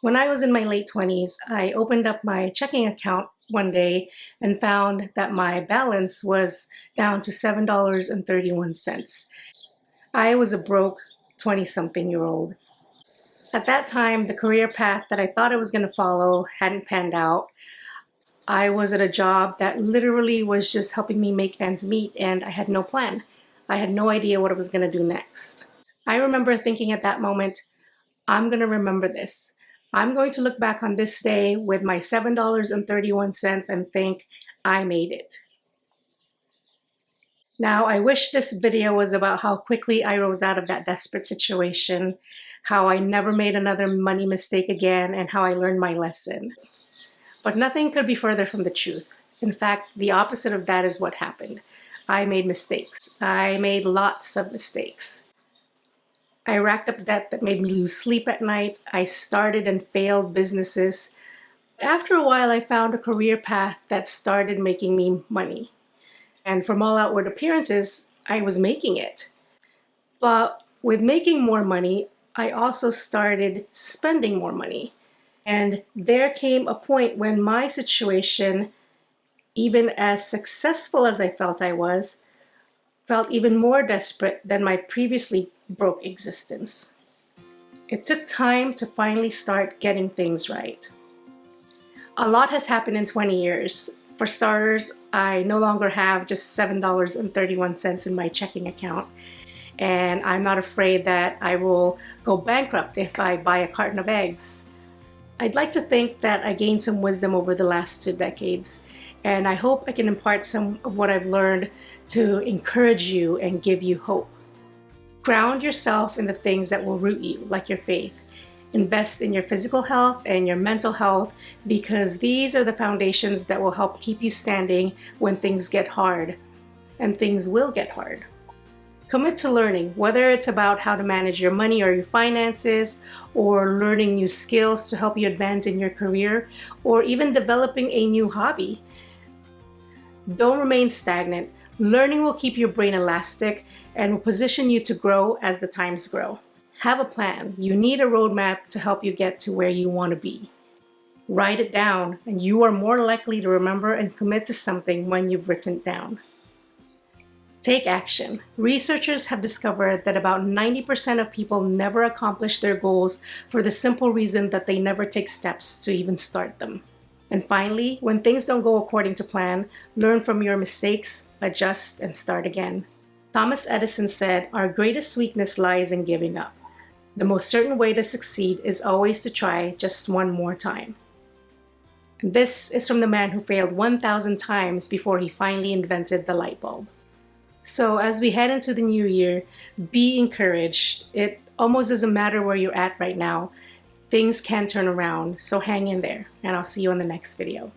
When I was in my late 20s, I opened up my checking account one day and found that my balance was down to $7.31. I was a broke 20-something-year-old. At that time, the career path that I thought I was going to follow hadn't panned out. I was at a job that literally was just helping me make ends meet, and I had no plan. I had no idea what I was going to do next. I remember thinking at that moment, I'm going to remember this. I'm going to look back on this day with my $7.31 and think, I made it. Now, I wish this video was about how quickly I rose out of that desperate situation, how I never made another money mistake again, and how I learned my lesson. But nothing could be further from the truth. In fact, the opposite of that is what happened. I made mistakes. I made lots of mistakes. I racked up debt that made me lose sleep at night. I started and failed businesses. After a while, I found a career path that started making me money. And from all outward appearances, I was making it. But with making more money, I also started spending more money. And there came a point when my situation, even as successful as I felt I was, felt even more desperate than my previously broke existence. It took time to finally start getting things right. A lot has happened in 20 years. For starters, I no longer have just $7.31 in my checking account, and I'm not afraid that I will go bankrupt if I buy a carton of eggs. I'd like to think that I gained some wisdom over the last 2 decades, and I hope I can impart some of what I've learned to encourage you and give you hope. Ground yourself in the things that will root you, like your faith. Invest in your physical health and your mental health, because these are the foundations that will help keep you standing when things get hard. And things will get hard. Commit to learning, whether it's about how to manage your money or your finances, or learning new skills to help you advance in your career, or even developing a new hobby. Don't remain stagnant. Learning will keep your brain elastic and will position you to grow as the times grow. Have a plan. You need a roadmap to help you get to where you want to be. Write it down, and you are more likely to remember and commit to something when you've written it down. Take action. Researchers have discovered that about 90% of people never accomplish their goals for the simple reason that they never take steps to even start them. And finally, when things don't go according to plan, learn from your mistakes, adjust, and start again. Thomas Edison said, "Our greatest weakness lies in giving up. The most certain way to succeed is always to try just one more time." And this is from the man who failed 1,000 times before he finally invented the light bulb. So as we head into the new year, be encouraged. It almost doesn't matter where you're at right now. Things can turn around, so hang in there, and I'll see you on the next video.